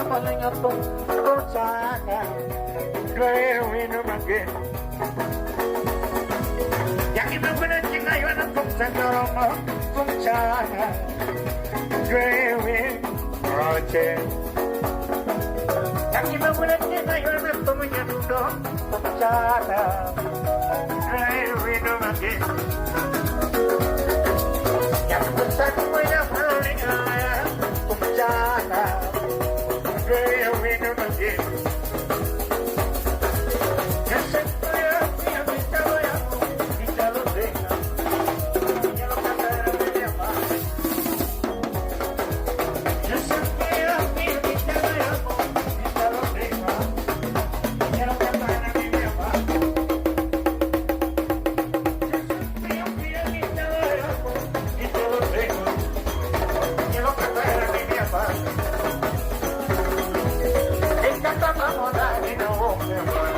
malinga tong sana gawin magin yang iba benacing ngayon ang tuksan mo kung sana gawin roche yang iba benacing ngayon ang tumiyando kung sana gawin magin yang tuksan mo yung malinga kung sana gawin magin Vamos a dar